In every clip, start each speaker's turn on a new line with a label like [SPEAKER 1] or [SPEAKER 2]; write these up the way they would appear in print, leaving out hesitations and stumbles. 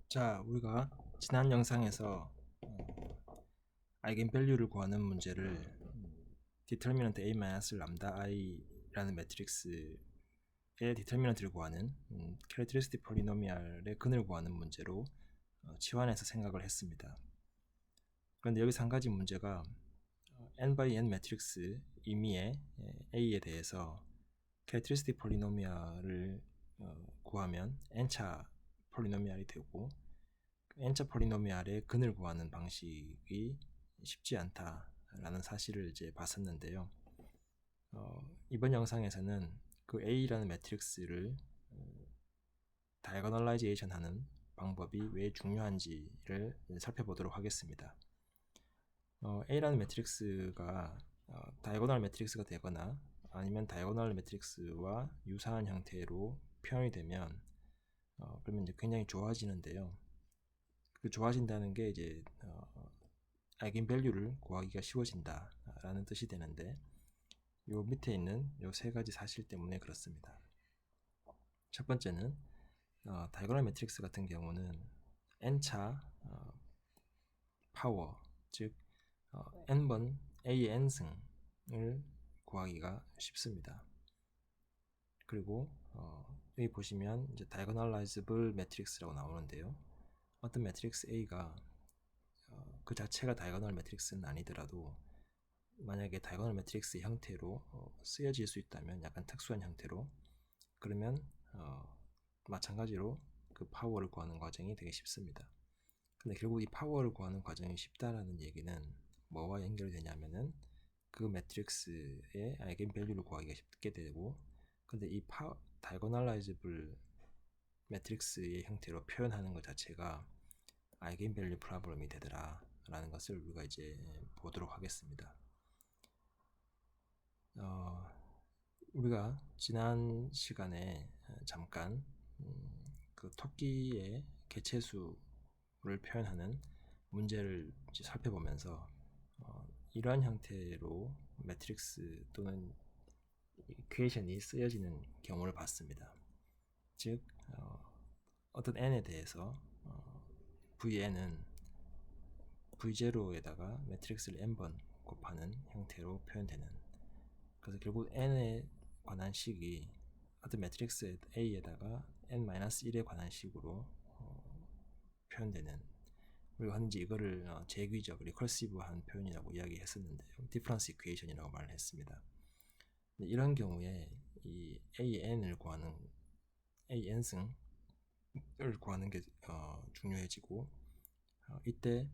[SPEAKER 1] 자, 우리가 지난 영상에서 아이겐밸류를 구하는 문제를 디터미넌트 A-람다 i라는 매트릭스의 디터미넌트를 구하는 캐릭터리스틱 폴리노미알의 근을 구하는 문제로 치환해서 생각을 했습니다. 그런데 여기서 한 가지 문제가 n by n 매트릭스 임의의 A에 대해서 캐릭터리스틱 폴리노미알을 구하면 n차 폴리노미알이 되고 n차 폴리노미알의 근을 구하는 방식이 쉽지 않다라는 사실을 이제 봤었는데요. 이번 영상에서는 그 A라는 매트릭스를 다이거널라이제이션 하는 방법이 왜 중요한지를 살펴보도록 하겠습니다. A라는 매트릭스가 다이고널 매트릭스가 되거나 아니면 다이고널 매트릭스와 유사한 형태로 표현이 되면 그러면 이제 굉장히 좋아지는데요. 그 좋아진다는 게 이제 아이겐밸류를 구하기가 쉬워진다라는 뜻이 되는데 요 밑에 있는 요 세 가지 사실 때문에 그렇습니다. 첫 번째는 다이고널 매트릭스 같은 경우는 n차 파워, 즉 n번 A의 n승을 구하기가 쉽습니다. 그리고 여기 보시면 이제 다이고널라이즈블 매트릭스라고 나오는데요. 어떤 매트릭스 A가 그 자체가 다이고널 매트릭스는 아니더라도 만약에 다이고널 매트릭스 형태로 쓰여질 수 있다면 약간 특수한 형태로 그러면 마찬가지로 그 파워를 구하는 과정이 되게 쉽습니다. 근데 결국 이 파워를 구하는 과정이 쉽다라는 얘기는 뭐와 연결이 되냐면은 그 매트릭스의 아이겐밸류를 구하기가 쉽게 되고 근데 이 다이고널라이즈블 매트릭스의 형태로 표현하는 것 자체가 아이겐밸류 프로블럼이 되더라 라는 것을 우리가 이제 보도록 하겠습니다. 우리가 지난 시간에 잠깐 그 토끼의 개체수를 표현하는 문제를 이제 살펴보면서 이러한 형태로 매트릭스 또는 이퀘이션이 쓰여지는 경우를 봤습니다. 즉 어떤 n에 대해서 vn은 v0에다가 매트릭스를 n번 곱하는 형태로 표현되는, 그래서 결국 n에 관한 식이 어떤 매트릭스 A에다가 n-1에 관한 식으로 표현되는, 우리가 흔히 이거를 재귀적 리커시브한 표현이라고 이야기했었는데요. 디퍼런스 이퀘이션이라고 말을 했습니다. 이런 경우에 이 AN을 구하는 AN승을 구하는 게 중요해지고 이때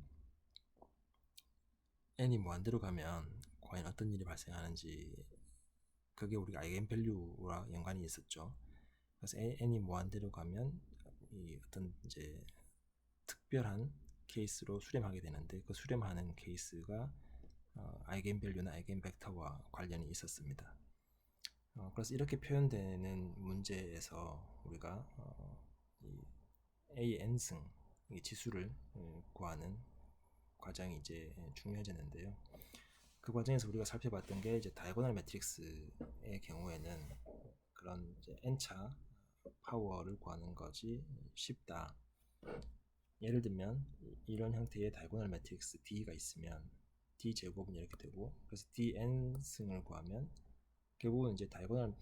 [SPEAKER 1] n이 무한대로 가면 과연 어떤 일이 발생하는지, 그게 우리가 아이겐밸류와 연관이 있었죠. 그래서 n이 무한대로 가면 이 어떤 이제 특별한 케이스로 수렴하게 되는데 그 수렴하는 케이스가 아이겐밸류나 아이겐벡터와 관련이 있었습니다. 그래서 이렇게 표현되는 문제에서 우리가 이 AN승 이 지수를 구하는 과정이 이제 중요해졌는데요. 그 과정에서 우리가 살펴봤던 게 이제 다이고널 매트릭스의 경우에는 그런 이제 n차 파워를 구하는 것이 쉽다. 예를 들면 이런 형태의 다이고널 매트릭스 D가 있으면 D 제곱은 이렇게 되고, 그래서 dn승을 구하면 결국은 이제 다이고널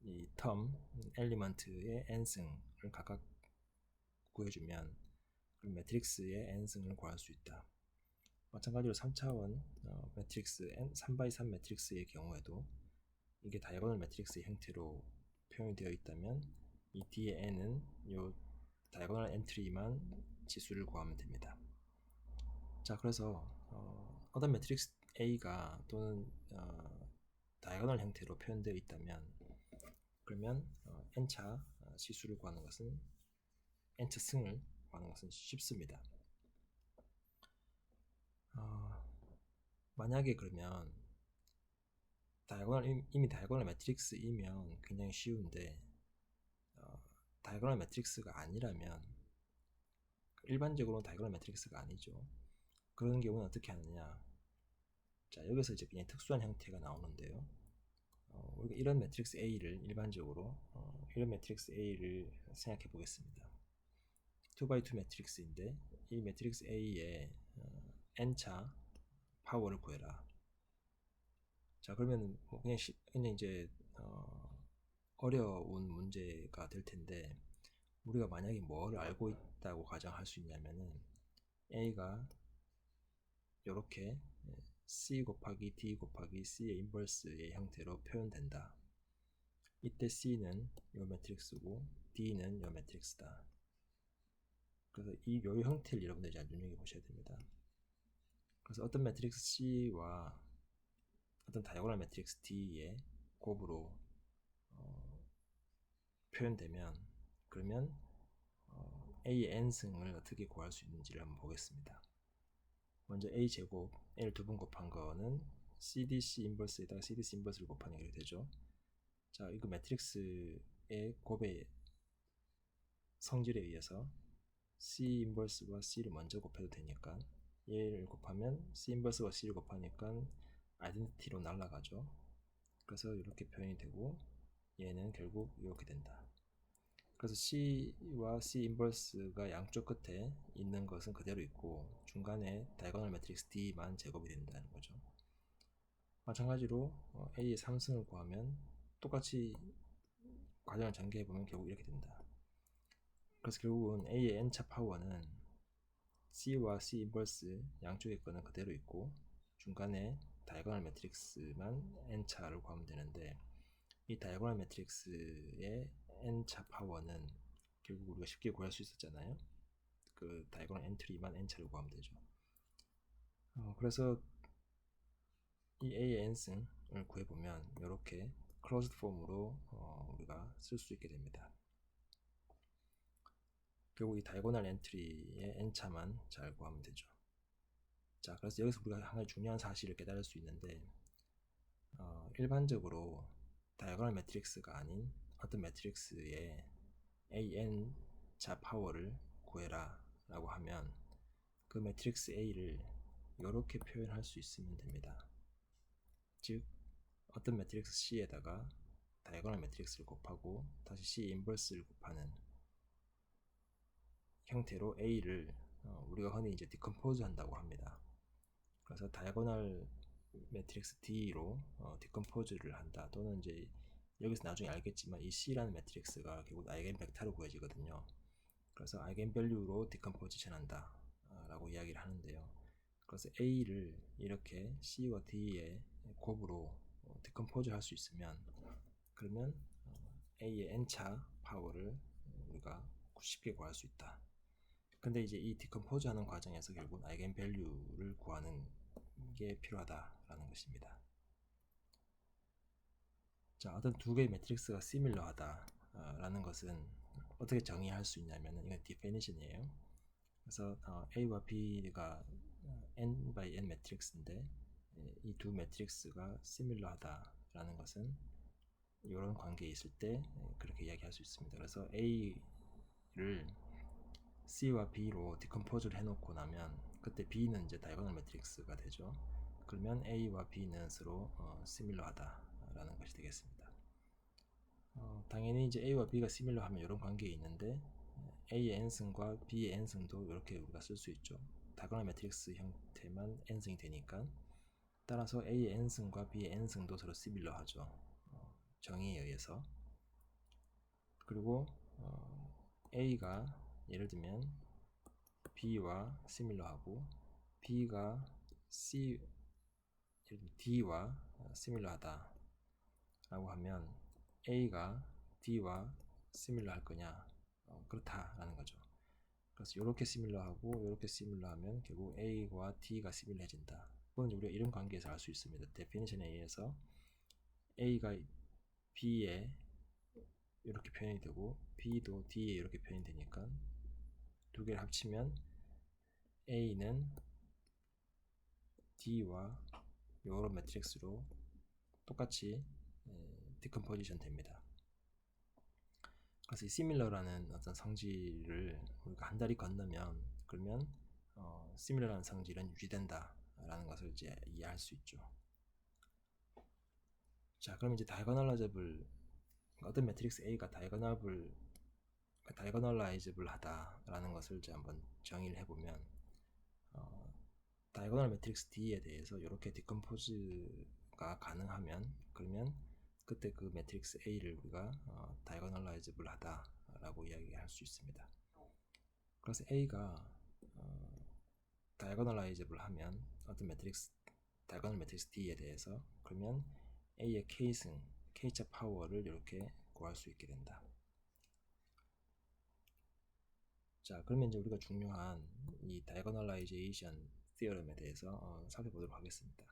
[SPEAKER 1] 이 텀 엘리먼트의 n승을 각각 구해주면 그 매트릭스의 n승을 구할 수 있다. 마찬가지로 3차원 매트릭스 3x3 매트릭스의 경우에도 이게 다이고널 매트릭스의 형태로 표현이 되어 있다면 이 D의 n은 요 다이고널 엔트리만 지수를 구하면 됩니다. 자, 그래서 어떤 매트릭스 A가 또는 다이고널 형태로 표현되어 있다면 그러면 n차 지수를 구하는 것은 n차 승을 구하는 것은 쉽습니다. 만약에 그러면 이미 다이고널 매트릭스이면 굉장히 쉬운데 다이고널 매트릭스가 아니라면, 일반적으로 다이고널 매트릭스가 아니죠. 그런 경우는 어떻게 하느냐. 자, 여기서 이제 그냥 특수한 형태가 나오는데요. 우리가 이런 매트릭스 A를 일반적으로 이런 매트릭스 A를 생각해 보겠습니다. 2x2 매트릭스인데 이 매트릭스 A의 n차 파워를 구해라. 자, 그러면 뭐 그냥 이제 어려운 문제가 될 텐데, 우리가 만약에 뭐를 알고 있다고 가정할 수 있냐면은 A가 이렇게 C 곱하기 D 곱하기 C의 인버스의 형태로 표현된다. 이때 C는 이 매트릭스고 D는 이 매트릭스다. 그래서 이 형태를 여러분들이 잘 눈여겨보셔야 됩니다. 그래서 어떤 매트릭스 C와 어떤 다이고널 매트릭스 D의 곱으로 표현되면, 그러면 A의 n승을 어떻게 구할 수 있는지를 한번 보겠습니다. 먼저 A제곱, A를 두 번 곱한 거는 CDC 인버스에다가 CDC 인버스를 곱하는 게 되죠. 자, 이거 매트릭스의 곱의 성질에 의해서 C 인버스와 C를 먼저 곱해도 되니까 얘를 곱하면 C 인버스와 C를 곱하니까 아이덴티티로 날아가죠. 그래서 이렇게 표현이 되고 얘는 결국 이렇게 된다. 그래서 C와 C 인버스가 양쪽 끝에 있는 것은 그대로 있고 중간에 다이고널 매트릭스 D만 제곱이 된다는 거죠. 마찬가지로 A의 3승을 구하면 똑같이 과정을 전개해보면 결국 이렇게 된다. 그래서 결국은 A의 n차 파워는 C와 C 인버스 양쪽의 거는 그대로 있고 중간에 다이고널 매트릭스만 n차를 구하면 되는데, 이 다이고널 매트릭스의 n차 파워는 결국 우리가 쉽게 구할 수 있었잖아요. 그 다이고널 엔트리만 n차를 구하면 되죠. 그래서 이 A의 n승을 구해보면 이렇게 클로즈드 폼으로 우리가 쓸 수 있게 됩니다. 결국 이 다이고널 엔트리의 n차만 잘 구하면 되죠. 자, 그래서 여기서 우리가 한 가지 중요한 사실을 깨달을 수 있는데, 일반적으로 다이고널 매트릭스가 아닌 어떤 매트릭스의 AN차 파워를 구해라 라고 하면 그 매트릭스 A를 이렇게 표현할 수 있으면 됩니다. 즉 어떤 매트릭스 C에다가 다이고널 매트릭스를 곱하고 다시 C 인버스를 곱하는 형태로 A를 우리가 흔히 이제 디컴포즈 한다고 합니다. 그래서 다이고널 매트릭스 D로 디컴포즈를 한다. 또는 이제 여기서 나중에 알겠지만 이 C라는 매트릭스가 결국 아이겐 벡터로 구해지거든요. 그래서 아이겐 밸류로 디컴포지션 한다 라고 이야기를 하는데요. 그래서 A를 이렇게 C와 D의 곱으로 디컴포즈 할 수 있으면, 그러면 A의 n차 파워를 우리가 쉽게 구할 수 있다. 근데 이제 이 디컴포즈 하는 과정에서 결국 아이겐 밸류를 구하는 게 필요하다라는 것입니다. 자, 어떤 두 개의 매트릭스가 시밀러하다라는 것은 어떻게 정의할 수 있냐면 이건 디피니션이에요. 그래서 A와 B가 n by n 매트릭스인데 이 두 매트릭스가 시밀러하다라는 것은 이런 관계에 있을 때 그렇게 이야기할 수 있습니다. 그래서 A를 C와 B로 디컴포즈를 해놓고 나면 그때 B는 이제 다이고널 매트릭스가 되죠. 그러면 A와 B는 서로 시밀러하다라는 것이 되겠습니다. 당연히 이제 A와 B가 시밀러하면 이런 관계에 있는데 A의 n승과 B의 n승도 이렇게 우리가 쓸 수 있죠. 다이고널 매트릭스 형태만 n승이 되니까. 따라서 A의 n승과 B의 n승도 서로 시밀러하죠. 정의에 의해서. 그리고 A가 예를 들면 B와 시밀러하고 B가 D와 시밀러하다 라고 하면 A가 D와 시밀러할 거냐? 그렇다라는 거죠. 그래서 이렇게 시밀러하고 이렇게 시밀러하면 결국 A와 D가 시밀러해진다. 그건 우리가 이런 관계에서 알 수 있습니다. 데피니션에 의해서 A가 B에 이렇게 표현이 되고 B도 D에 이렇게 표현이 되니까 두 개를 합치면 A는 D와 이런 매트릭스로 똑같이 디컴포지션 됩니다. 그래서 이 시밀러라는 어떤 성질을 우리가 한 다리 건너면 그러면 시밀러라는 성질은 유지된다 라는 것을 이제 이해할 수 있죠. 자, 그럼 이제 다이고널 어제블, 어떤 매트릭스 A가 다이고널을 다이거널라이즈블 하다라는 것을 이제 한번 정의를 해보면 다이거널 매트릭스 D에 대해서 이렇게 디컴포즈가 가능하면 그러면 그때 그 매트릭스 A를 우리가 다이거널라이즈블 하다라고 이야기할 수 있습니다. 그래서 A가 다이거널라이즈블 하면 어떤 매트릭스 다이거널 매트릭스 D에 대해서 그러면 A의 K승, K차 파워를 이렇게 구할 수 있게 된다. 자, 그러면 이제 우리가 중요한 이 다이거널라이제이션 티어럼에 대해서 살펴보도록 하겠습니다.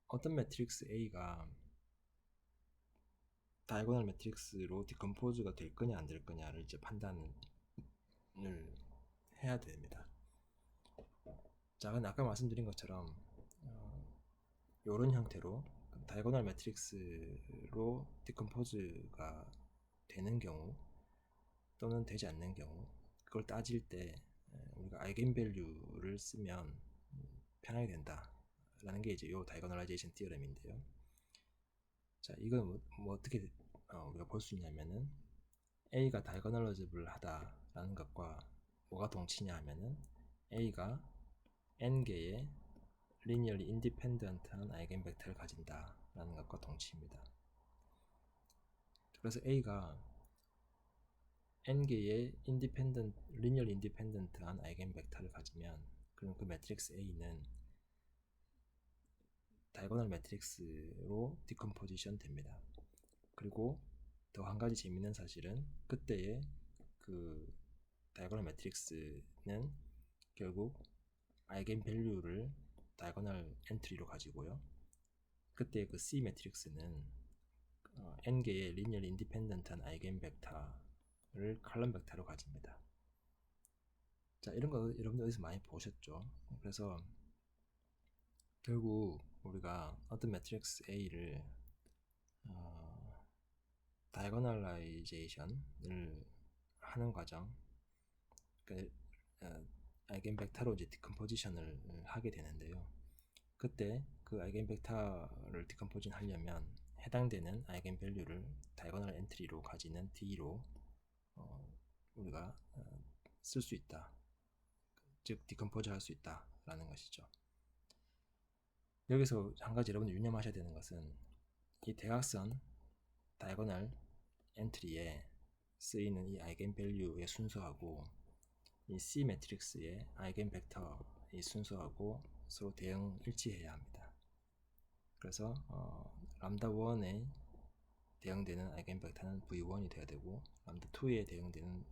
[SPEAKER 1] 어떤 매트릭스 A가 다이고널 매트릭스로 디컴포즈가 될 거냐 안 될 거냐를 이제 판단을 해야 됩니다. 자, 근데 아까 말씀드린 것처럼 이런 형태로 다이고널 매트릭스로 디컴포즈가 되는 경우 또는 되지 않는 경우 그걸 따질 때 우리가 아이겐밸류를 쓰면 편하게 된다라는 게 이제 이 다이거널라이제이션 티어럼인데요. 자, 이건 뭐 어떻게 우리가 볼 수 있냐면은 A가 다이거널라이즈블 하다라는 것과 뭐가 동치냐 하면은 A가 n개의 리니어리 인디펜던트한 아이겐벡터를 가진다라는 것과 동치입니다. 그래서 A가 n개의 리니어리 인디펜던트한 아이겐벡터를 가지면 그럼 그 매트릭스 A는 다이고널 매트릭스로 디컴포지션 됩니다. 그리고 더 한 가지 재미있는 사실은 그때의 그 다이고널 매트릭스는 결국 아이겐 밸류를 다이고널 엔트리로 가지고요. 그때 그 C 매트릭스는 n개의 리니어 인디펜던트한 아이겐 벡터를 칼럼 벡터로 가집니다. 자, 이런 거 여러분들 어디서 많이 보셨죠? 그래서 결국 우리가 어떤 매트릭스 A를 다이거널라이제이션을 하는 과정, 그 아이겐벡터로 이제 디컴포지션을 하게 되는데요. 그때 그 아이겐벡터를 디컴포진 하려면 해당되는 아이겐밸류를 다이거널 엔트리로 가지는 D로 우리가 쓸 수 있다. 즉 디컴포즈 할 수 있다라는 것이죠. 여기서 한 가지 여러분들 유념하셔야 되는 것은 이 대각선 다이거널 엔트리에 쓰이는 이 아이겐밸류의 순서하고 이 C 매트릭스의 아이겐벡터의 순서하고 서로 대응 일치해야 합니다. 그래서 람다 1에 대응되는 아이겐벡터는 V1이 되어야 되고 람다 2에 대응되는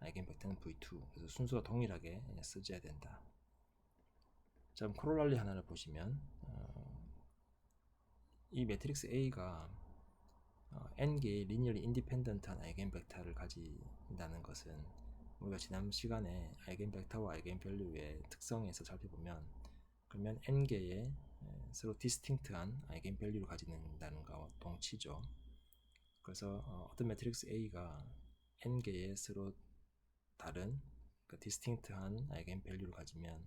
[SPEAKER 1] 아이겐벡터는 V2. 그래서 순서가 동일하게 쓰져야 된다. 자, 그럼 코롤랄리 하나를 보시면 이 매트릭스 A가 n개의 리니어리 인디펜던트한 아이겐벡터를 가진다는 것은 우리가 지난 시간에 아이겐벡터와 아이겐밸류의 특성에서 살펴보면 그러면 n개의 서로 디스팅트한 아이겐밸류를 가진다는 것과 동치죠. 그래서 어떤 매트릭스 A가 n개의 서로 다른 디스팅트한 아이겐밸류를 가지면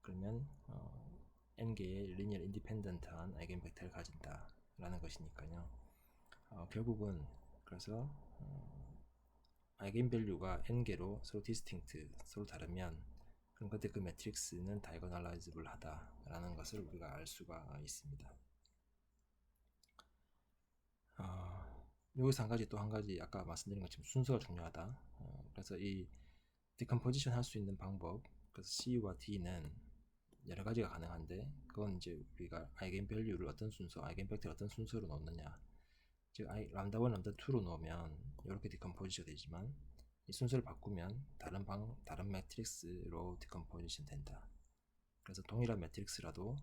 [SPEAKER 1] 그러면 n개의 리니어 인디펜던트한 아이겐벡터를 가진다라는 것이니까요. 결국은 그래서 아이겐밸류가 n개로 서로 디스팅트, 서로 다르면 그럼 그때 그 매트릭스는 다이거널라이즈블 하다라는 것을 우리가 알 수가 있습니다. 여기서 또 한 가지 아까 말씀드린 것처럼 순서가 중요하다. 그래서 이 디컴포지션 할 수 있는 방법, 그래서 C와 D는 여러 가지가 가능한데 그건 이제 우리가 아이겐밸류를 어떤 순서, 아이겐벡터를 어떤 순서로 놓느냐, 즉 람다 1, 람다 2로 놓으면 이렇게 디컴포지션 되지만 이 순서를 바꾸면 다른 매트릭스로 디컴포지션 된다. 그래서 동일한 매트릭스라도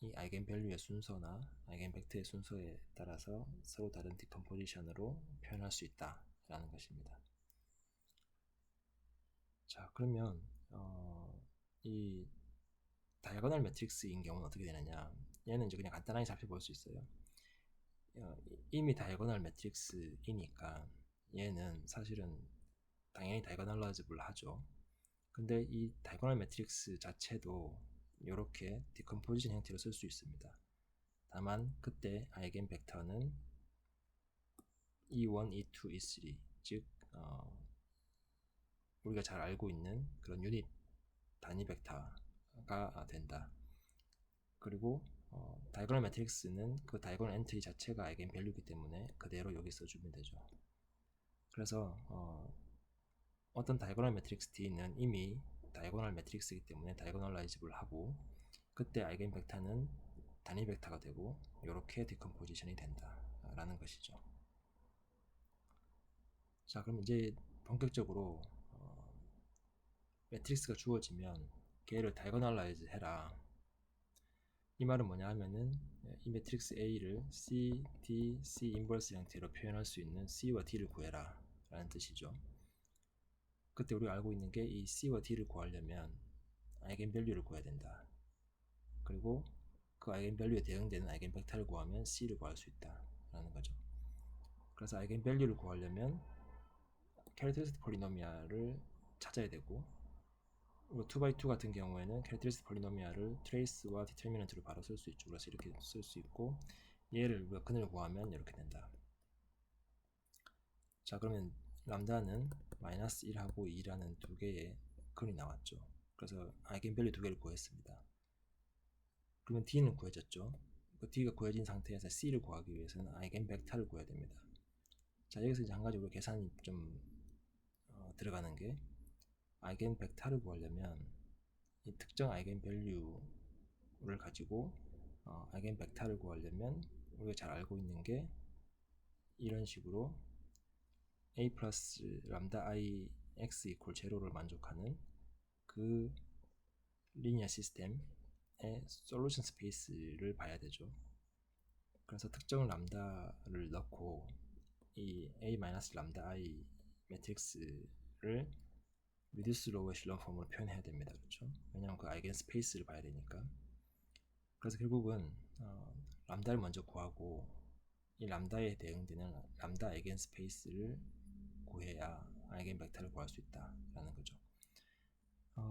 [SPEAKER 1] 이 아이겐밸류의 순서나 아이겐벡터의 순서에 따라서 서로 다른 디컴포지션으로 표현할 수 있다라는 것입니다. 자, 그러면 이 다이거널 매트릭스인 경우는 어떻게 되느냐? 얘는 이제 그냥 간단하게 살펴볼 수 있어요. 이미 다이거널 매트릭스이니까 얘는 사실은 당연히 다이거널라이즈블 하죠. 근데 이 다이거널 매트릭스 자체도 이렇게 디컴포지션 형태로 쓸 수 있습니다. 다만 그때 아이겐벡터는 E1, E2, E3 즉 우리가 잘 알고 있는 그런 유닛 단위 벡터가 된다. 그리고 다이고널 매트릭스는 그 다이고널 엔트리 자체가 아이겐 밸류이기 때문에 그대로 여기 써주면 되죠. 그래서 어떤 다이고널 매트릭스 D는 이미 다이고널 매트릭스이기 때문에 다이고널라이즈블 하고 그때 아이겐 벡터는 단위 벡터가 되고 이렇게 디컴포지션이 된다 라는 것이죠. 자, 그럼 이제 본격적으로 매트릭스가 주어지면 걔를 다이고널라이즈 해라. 이 말은 뭐냐 하면은 이 매트릭스 A를 C, D, C 인버스 형태로 표현할 수 있는 C와 D를 구해라 라는 뜻이죠. 그때 우리가 알고 있는 게 이 C와 D를 구하려면 아이겐밸류를 구해야 된다. 그리고 그 아이겐밸류에 대응되는 아이겐벡터를 구하면 C를 구할 수 있다 라는 거죠. 그래서 아이겐밸류를 구하려면 캐릭터리스틱 폴리노미알을 찾아야 되고 2x2 같은 경우에는 캐릭터리스틱 폴리노미알을 트레이스와 디터미넌트로 바로 쓸 수 있죠. 그래서 이렇게 쓸 수 있고 얘를 우리가 근을 구하면 이렇게 된다. 자, 그러면 람다는 마이너스 1하고 2라는 두 개의 근이 나왔죠. 그래서 아이겐밸류 두 개를 구했습니다. 그러면 D는 구해졌죠. 그 D가 구해진 상태에서 C를 구하기 위해서는 아이겐벡터를 구해야 됩니다. 자, 여기서 이제 한 가지 우리 계산이 좀 들어가는 게 아이겐벡터를 구하려면 이 특정 아이겐밸류를 가지고 아이겐벡터를 구하려면 우리가 잘 알고 있는 게 이런 식으로 a 플러스 람다 i x 이퀄 제로를 만족하는 그 리니어 시스템의 솔루션 스페이스를 봐야 되죠. 그래서 특정 람다를 넣고 이 a 마이너스 람다 i 매트릭스를 리듀스 로우 에슐론 폼으로 표현해야 됩니다. 그렇죠? 왜냐하면 그 아이겐 스페이스를 봐야 되니까. 그래서 결국은 람다를 먼저 구하고 이 람다에 대응되는 람다 아이겐 스페이스를 구해야 아이겐 벡터를 구할 수 있다라는 거죠.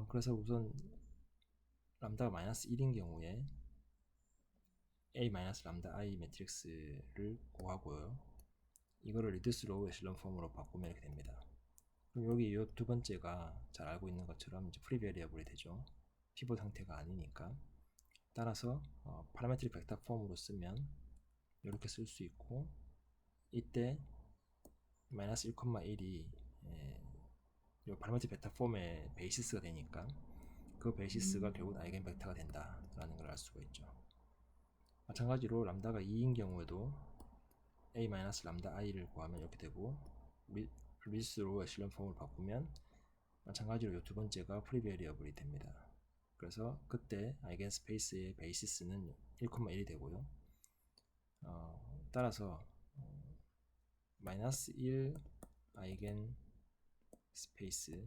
[SPEAKER 1] 그래서 우선 람다가 마이너스 1인 경우에 a 마이너스 람다 i 매트릭스를 구하고요. 이거를 리듀스 로우 에슐론 폼으로 바꾸면 이렇게 됩니다. 그럼 여기 이 두 번째가 잘 알고 있는 것처럼 이제 프리 베리어블이 되죠. 피봇 형태가 아니니까. 따라서 파라메트릭 벡터 폼으로 쓰면 이렇게 쓸 수 있고 이때 마이너스 1,1이 이 파라메트릭 벡터 폼의 베이시스가 되니까 그 베이시스가 결국 아이겐 벡터가 된다라는 걸 알 수가 있죠. 마찬가지로 람다가 2인 경우에도 a 마이너스 람다 i를 구하면 이렇게 되고 리듀스로 에슐론 폼을 바꾸면 마찬가지로 이 두 번째가 프리 베리어블이 됩니다. 그래서 그때 아이겐 스페이스의 베이시스는 1,1이 되고요. 따라서 마이너스 1 아이겐 스페이스의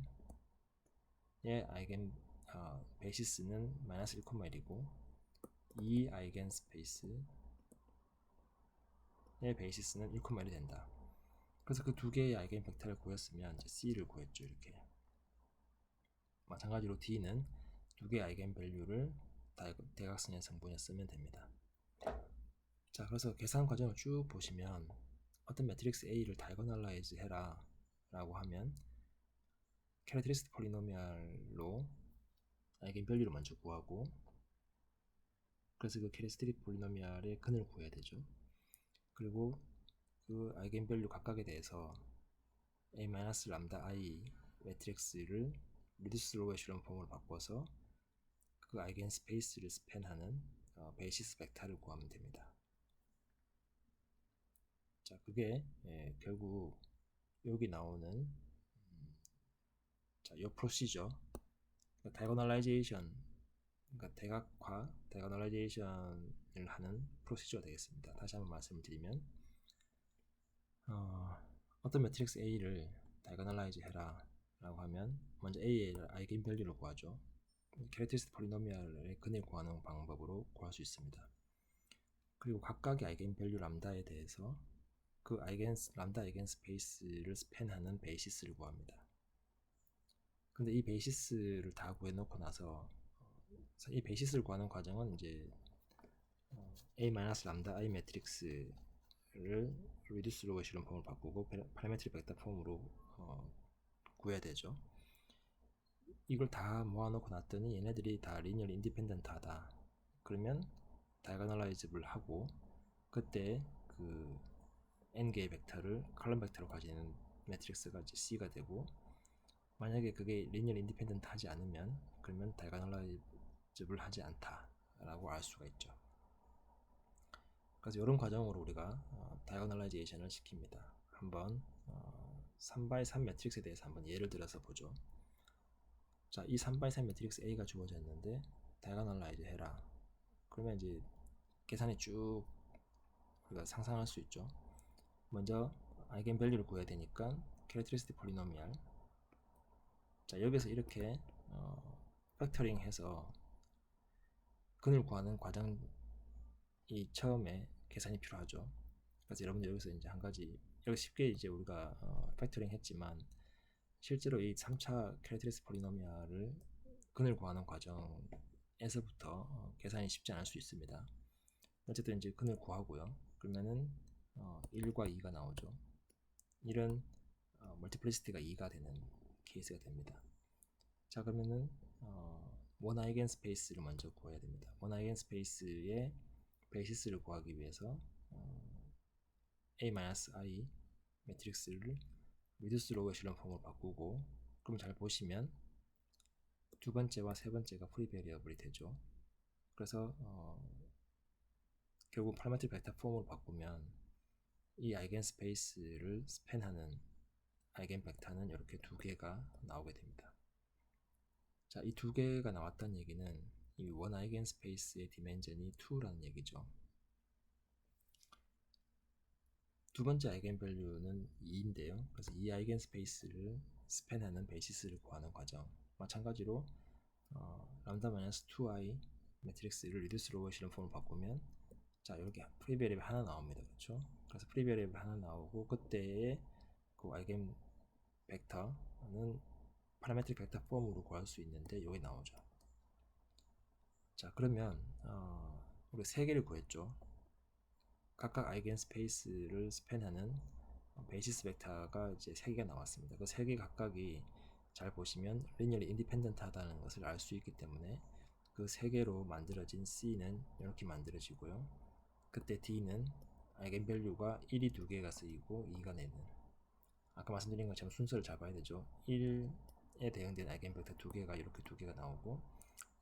[SPEAKER 1] 아이겐 베이시스는 마이너스 1,1이고 2 아이겐 스페이스의 베이시스는 1,1이 된다. 그래서 그 두 개의 아이겐 벡터를 구했으면 이제 C를 구했죠. 이렇게. 마찬가지로 D는 두 개의 아이겐 밸류를 대각선의 성분에 쓰면 됩니다. 자, 그래서 계산 과정을 쭉 보시면 어떤 매트릭스 A를 다이고널라이즈 해라 라고 하면 캐릭터리스틱 폴리노미알로 아이겐 밸류를 먼저 구하고 그래서 그 캐릭터리스틱 폴리노미알의 근을 구해야 되죠. 그리고 그 아이겐 밸류 각각에 대해서 a-람다-i 매트릭스를 리듀스 로우 에슐론 폼으로 바꿔서 그 아이겐 스페이스를 스팬하는 베이시스 벡터를 구하면 됩니다. 자, 그게 결국 여기 나오는 자, 이 프로시저 다이고널라이제이션 그러니까 대각화 다이고널라이제이션을 하는 프로시저가 되겠습니다. 다시 한번 말씀을 드리면 어떤 매트릭스 A를 다이고널라이즈 해라 라고 하면 먼저 A의 아이겐 밸류를 구하죠. 캐릭터리스틱 폴리노미알의 근을 구하는 방법으로 구할 수 있습니다. 그리고 각각의 아이겐 밸류 람다에 대해서 그 람다 아이겐 스페이스를 스팬하는 베이시스를 구합니다. 근데 이 베이시스를 다 구해놓고 나서 이 베이시스를 구하는 과정은 이제 a-람다 i 매트릭스를 reduce로 실험 폼을 바꾸고 parametric 벡터 폼으로 구해야 되죠. 이걸 다 모아놓고 놨더니 얘네들이 다 linear independent 하다. 그러면 diagonalizable 하고 그때 그 n개의 벡터를 컬럼 벡터로 가지는 매트릭스가 이제 C가 되고, 만약에 그게 linear independent 하지 않으면 그러면 diagonalizable 하지 않다라고 알 수가 있죠. 그래서 이런 과정으로 우리가 diagonalization을 시킵니다. 한번 3x3 매트릭스에 대해서 한번 예를 들어서 보죠. 자, 이 3x3 매트릭스 A가 주어졌는데 diagonalize 해라. 그러면 이제 계산이 쭉 우리가 상상할 수 있죠. 먼저 아이겐밸류를 구해야 되니까 캐릭터리스틱 폴리노미얼. 자, 여기서 이렇게 팩터링 해서 근을 구하는 과정이 처음에 계산이 필요하죠. 그래서 여러분들 여기서 이제 한 가지, 여기 쉽게 이제 우리가 팩터링 했지만 실제로 이 3차 캐릭터리스틱 폴리노미얼을 근을 구하는 과정에서부터 계산이 쉽지 않을 수 있습니다. 어쨌든 이제 근을 구하고요. 그러면은 1과 2가 나오죠. 이런 멀티플리시티가 2가 되는 케이스가 됩니다. 자, 그러면은 원 아이겐 스페이스를 먼저 구해야 됩니다. 원 아이겐 스페이스의 베이시스를 구하기 위해서 A-I 매트릭스를 리듀스 로그 에슬론 폼으로 바꾸고, 그럼 잘 보시면 두 번째와 세 번째가 프리 베리어블이 되죠. 그래서 결국 파라메트릭 벡터 폼으로 바꾸면 이 아이겐 스페이스를 스팬하는 아이겐 벡터는 이렇게 두 개가 나오게 됩니다. 자, 이 두 개가 나왔다는 얘기는 이 원 아이겐 스페이스의 디멘전이 2라는 얘기죠. 두 번째 아이겐 밸류는 2인데요. 그래서 이 아이겐 스페이스를 스팬하는 베이시스를 구하는 과정. 마찬가지로 람다 마이너스 2i 매트릭스를 리듀스 로그 실험 폼으로 바꾸면, 자, 이렇게 프리베리블 하나 나옵니다. 그렇죠? 그래서 프리베리블 하나 나오고 그때의 그 아이겐 벡터는 파라메트릭 벡터 폼으로 구할 수 있는데 여기 나오죠. 자, 그러면 우리 세 개를 구했죠. 각각 아이겐 스페이스를 스팬하는 베이시스 벡터가 이제 세 개가 나왔습니다. 그 세 개 각각이 잘 보시면 리니어리 인디펜던트 하다는 것을 알 수 있기 때문에 그 세 개로 만들어진 C는 이렇게 만들어지고요. 그때 D는 아이겐 밸류가 1이 두 개가 쓰이고 2가 내는, 아까 말씀드린 것처럼 순서를 잡아야 되죠. 1에 대응되는 아이겐 벡터 두 개가 이렇게 두 개가 나오고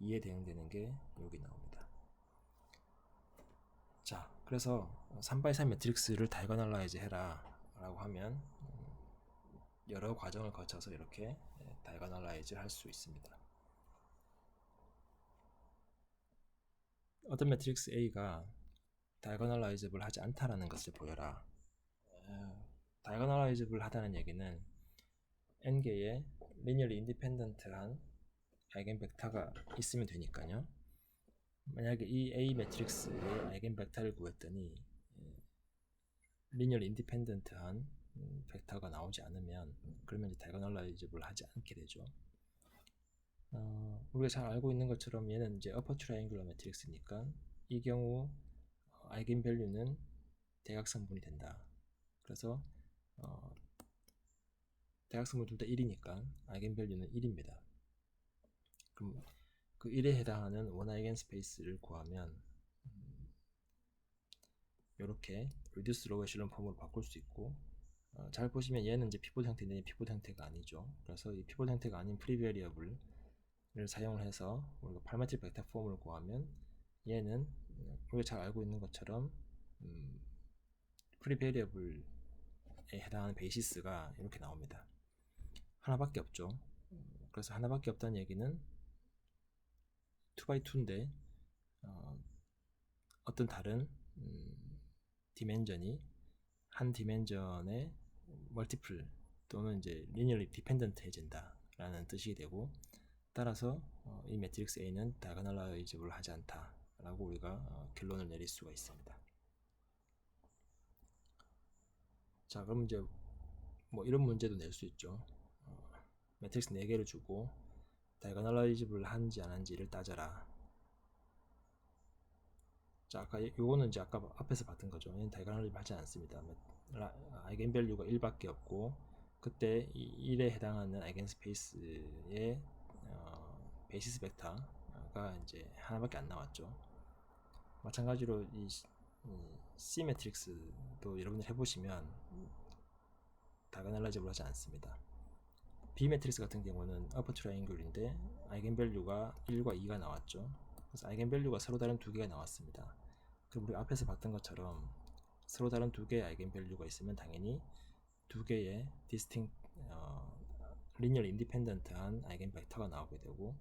[SPEAKER 1] 2에 대응되는 게 여기 나옵니다. 자, 그래서 3x3 매트릭스를 다이거널라이즈 해라 라고 하면 여러 과정을 거쳐서 이렇게 다이거널라이즈 할 수 있습니다. 어떤 매트릭스 A가 다이거널라이즈블 하지 않다라는 것을 보여라. 다이거널라이즈블 하다는 얘기는 n개의 리니어리 인디펜던트한 아이겐 벡터가 있으면 되니까요. 만약에 이 A 매트릭스의 아이겐 벡터를 구했더니 리니어리 인디펜던트한 벡터가 나오지 않으면 그러면 이제 다이거널라이즈블 하지 않게 되죠. 우리가 잘 알고 있는 것처럼 얘는 이제 어퍼 트라이앵글러 매트릭스니까 이 경우 아이겐 밸류는 대각선분이 된다. 그래서 대각선분 둘 다 1이니까 아이겐 밸류는 1입니다. 그럼 그 1에 해당하는 원 아이겐 스페이스를 구하면 이렇게 리듀스 로그 에슬론 폼으로 바꿀 수 있고, 잘 보시면 얘는 이제 피봇 형태인데 피봇 형태가 아니죠. 그래서 이 피봇 형태가 아닌 프리 베리어블을 사용을 해서 우리가 파라메트릭 벡터 폼을 구하면 얘는 우리가 잘 알고 있는 것처럼 프리 베리어블에 해당하는 베이시스가 이렇게 나옵니다. 하나밖에 없죠. 그래서 하나밖에 없다는 얘기는 2x2인데 어떤 다른 디멘전이 한 디멘전의 멀티플 또는 이제 리니어리 디펜던트해진다 라는 뜻이 되고, 따라서 이 매트릭스 A는 다이거널라이즈블 하지 않다 라고 우리가 결론을 내릴 수가 있습니다. 자, 그럼 이제 뭐 이런 문제도 낼 수 있죠. 매트릭스 4개를 주고 다이거널라이즈블 한지 안 한지를 따져라. 자, 아까 요거는 이제 아까 앞에서 봤던 거죠. 얘는 다이거널라이즈블 하지 않습니다. 아이겐밸류가 1밖에 없고 그때 1에 해당하는 아이겐스페이스의 베이시스 벡터가 이제 하나밖에 안 나왔죠. 마찬가지로 이 C 매트릭스도 여러분들 해보시면 다이고널라이즈블 하지 않습니다. B 매트릭스 같은 경우는 어퍼 트라이앵글인데 아이겐밸류가 1과 2가 나왔죠. 그래서 아이겐밸류가 서로 다른 두 개가 나왔습니다. 그럼 우리 앞에서 봤던 것처럼 서로 다른 두 개의 아이겐밸류가 있으면 당연히 두 개의 디스팅 리니어 인디펜던트한 아이겐 벡터가 나오게 되고,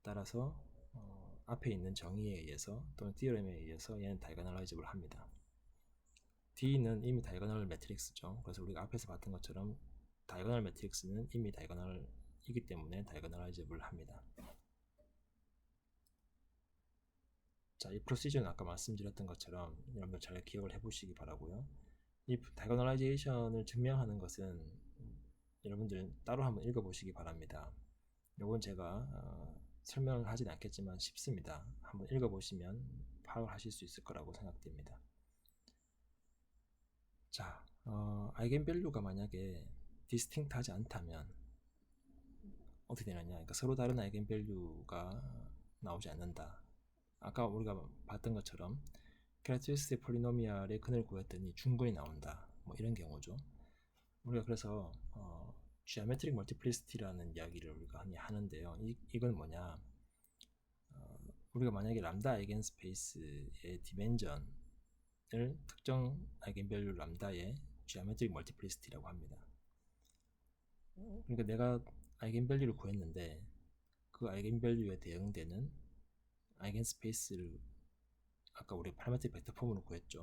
[SPEAKER 1] 따라서 앞에 있는 정의에 의해서 또는 디어렘에 의해서 얘는 다이고널라이즈블 합니다. D는 이미 다이고널 매트릭스죠. 그래서 우리가 앞에서 봤던 것처럼 다이고널 매트릭스는 이미 다이고널이기 때문에 다이고널라이즈블 합니다. 자, 이 프로시저는 아까 말씀드렸던 것처럼 여러분들 잘 기억을 해보시기 바라고요. 이 다이고널라이제이션을 증명하는 것은 여러분들 따로 한번 읽어보시기 바랍니다. 요건 제가 설명을 하진 않겠지만 쉽습니다. 한번 읽어보시면 파악을 하실 수 있을 거라고 생각됩니다. 자, 아이겐밸류가 만약에 디스팅트하지 않다면 어떻게 되느냐, 그러니까 서로 다른 아이겐밸류가 나오지 않는다. 아까 우리가 봤던 것처럼 캐릭터리스틱 폴리노미알의 근을 구했더니 중근이 나온다, 뭐 이런 경우죠. 우리가 그래서 지오메트릭 멀티플리시티라는 이야기를 우리가 하는데요. 이건 뭐냐, 우리가 만약에 람다 아이겐스페이스의 디멘전을 특정 아이겐밸류 람다의 지오메트릭 멀티플리시티라고 합니다. 그러니까 내가 아이겐밸류를 구했는데 그 아이겐밸류에 대응되는 아이겐스페이스를 아까 우리 파라메트릭 벡터 폼으로 구했죠.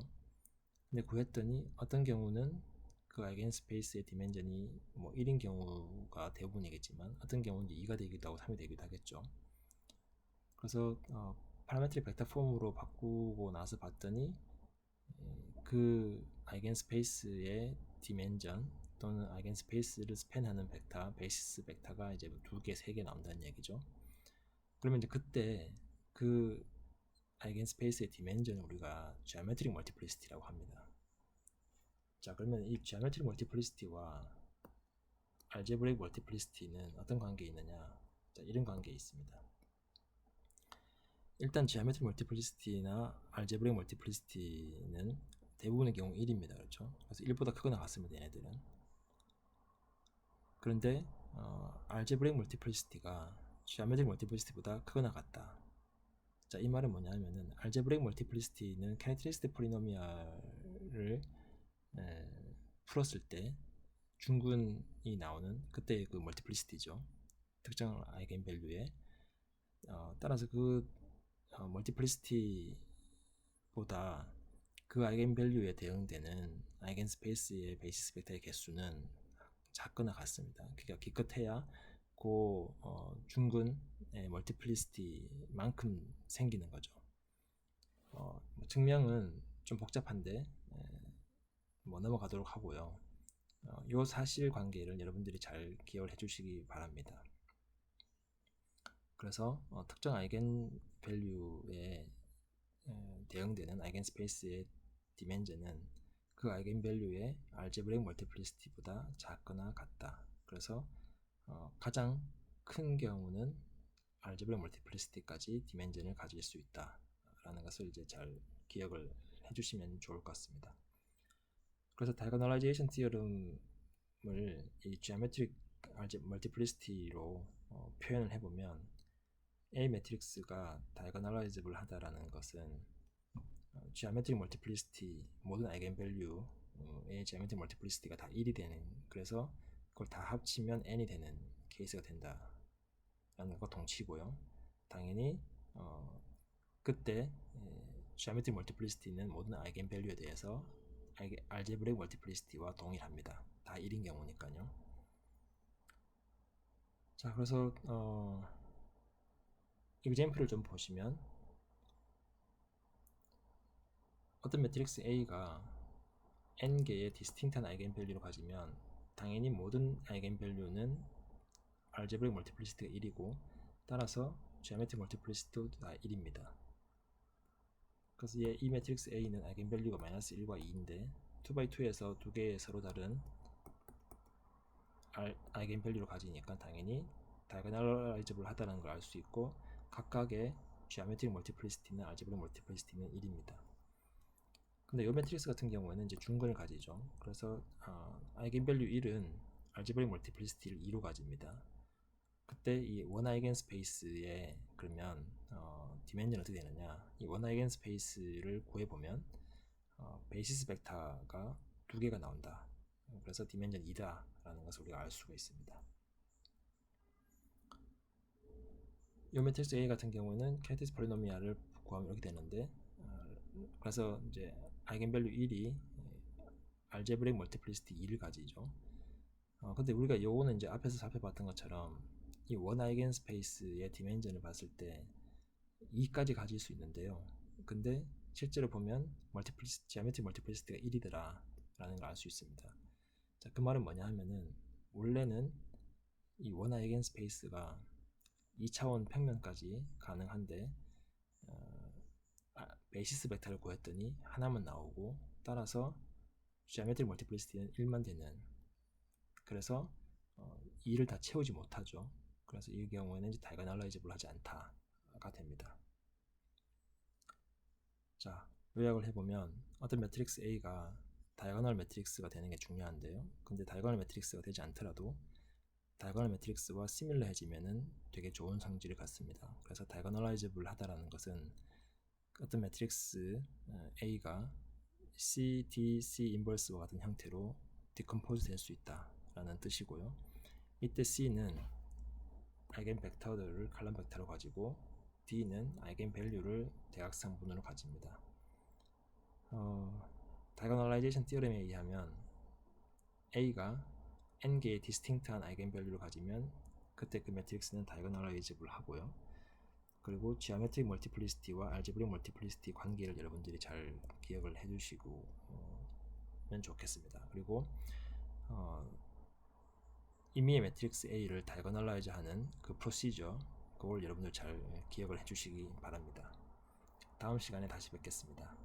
[SPEAKER 1] 근데 구했더니 어떤 경우는 그 아이겐스페이스의 디멘전이 뭐 1인 경우가 대부분이겠지만 어떤 경우는 2가 되기도 하고 3이 되기도 하겠죠. 그래서 파라메트릭 벡터 폼으로 바꾸고 나서 봤더니 그 아이겐스페이스의 디멘전 또는 아이겐스페이스를 스팬하는 벡터, 베이시스 벡터가 이제 2개, 3개 나온다는 얘기죠. 그러면 이제 그때 그 아이겐스페이스의 디멘전을 우리가 지오메트릭 멀티플리시티라고 합니다. 자, 그러면 이 지오메트릭 멀티플리시티와 알제브레이크 멀티플리시티는 어떤 관계에 있느냐? 자, 이런 관계에 있습니다. 일단 지오메트릭 멀티플리시티나 알제브레이크 멀티플리시티는 대부분의 경우 1입니다. 그렇죠? 그래서 1보다 크거나 같습니다. 얘네들은. 그런데 알제브레이크 멀티플리시티가 지오메트릭 멀티플리시티보다 크거나 같다. 자, 이 말은 뭐냐면은 알제브레이크 멀티플리시티는 캐릭터리스틱 폴리노미알을 풀었을 때 중근이 나오는 그때의 그 멀티플리시티죠. 특정 아이겐밸류에 따라서 그 멀티플리시티보다 그 아이겐밸류에 대응되는 아이겐스페이스의 베이시스 벡터의 개수는 작거나 같습니다. 그러니까 기껏해야 그 중근의 멀티플리시티만큼 생기는 거죠. 증명은 좀 복잡한데 뭐 넘어가도록 하고요. 이 사실관계를 여러분들이 잘 기억을 해주시기 바랍니다. 그래서 특정 아이겐밸류에 대응되는 아이겐스페이스의 디멘전은 그 아이겐밸류의 알제브레이크 멀티플리시티보다 작거나 같다. 그래서 가장 큰 경우는 알제브레이크 멀티플리시티까지 디멘전을 가질 수 있다 라는 것을 이제 잘 기억을 해주시면 좋을 것 같습니다. 그래서 다이고널라이제이션 티어럼을 이 지오메트릭 멀티플리시티로 표현을 해보면 A 매트릭스가 다이고널라이즈블 하다라는 것은 지오메트릭 멀티플리시티 모든 아이겐밸류의 지오메트릭 멀티플리시티가 다 1이 되는, 그래서 그걸 다 합치면 n이 되는 케이스가 된다 라는 것과 동치고요. 당연히 그때 지오메트릭 멀티플리시티는 모든 아이겐밸류에 대해서 알제브레이크 멀티플리시티와 동일합니다. 다 1인 경우니까요. 자, 그래서 example을 좀 보시면 어떤 매트릭스 A가 n개의 디스팅트한 아이겐밸류를 가지면 당연히 모든 아이겐밸류는 알제브레이크 멀티플리시티가 1이고 따라서 지오메트릭 멀티플리시티도 다 1입니다. 그래서 이 매트릭스 A는 아이겐밸류가 -1과 2인데 2x2에서 두 개의 서로 다른 아이겐 밸류를 가지니까 당연히 다이거널라이즈블 하다는 걸 알 수 있고, 각각의 지오메트릭 멀티플리시티는 알제브릭 멀티플리시티는 1입니다. 근데 이 매트릭스 같은 경우에는 이제 중근을 가지죠. 그래서 아이겐 밸류 1은 알제브릭 멀티플리시티를 2로 가집니다. 그때 이 원 아이겐 스페이스에 그러면 디멘전이 어떻게 되느냐, 이 원 아이겐 스페이스를 구해보면 베이시스 벡터가 두 개가 나온다. 그래서 디멘전 2다 라는 것을 우리가 알 수가 있습니다. 이 매트릭스 A 같은 경우는 캐티스 폴리노미알을 구하면 이렇게 되는데, 그래서 이제 아이겐 밸류 1이 알제브릭 멀티플리시티 2를 가지죠. 근데 우리가 요거는 이제 앞에서 살펴봤던 것처럼 이 원 아이겐 스페이스의 디멘전을 봤을 때 2까지 가질 수 있는데요. 근데 실제로 보면 지오메트릭 멀티플리시티가 1이더라 라는 걸 알 수 있습니다. 자, 그 말은 뭐냐 하면은, 원래는 이 원 아이겐 스페이스가 2차원 평면까지 가능한데 베이시스 벡터를 구했더니 하나만 나오고, 따라서 지오메트릭 멀티플리시티는 1만 되는, 그래서 2를 다 채우지 못하죠. 그래서 이 경우에는 다이거널라이즈블 하지 않다가 됩니다. 자, 요약을 해보면 어떤 매트릭스 A가 다이거널 매트릭스가 되는 게 중요한데요. 근데 다이거널 매트릭스가 되지 않더라도 다이거널 매트릭스와 시밀러해지면은 되게 좋은 성질을 갖습니다. 그래서 다이거널라이즈블 하다라는 것은 어떤 매트릭스 A가 C, D, C 인버스와 같은 형태로 디컴포즈 될 수 있다라는 뜻이고요. 이때 C는 아이겐 벡터들을 칼럼 벡터로 가지고, D는 아이겐 밸류를 대각성분으로 가집니다. 다이거널라이제이션 티어렘에 의하면 A가 n개의 디스팅트한 아이겐 밸류를 가지면 그때 그 매트릭스는 다이거널라이즈블 하고요. 그리고 지오메트릭 멀티플리시티와 알제브릭 멀티플리시티 관계를 여러분들이 잘 기억을 해주시면 좋겠습니다. 그리고 임의의 매트릭스 A를 다이거널라이즈 하는 그 프로시저, 그걸 여러분들 잘 기억을 해주시기 바랍니다. 다음 시간에 다시 뵙겠습니다.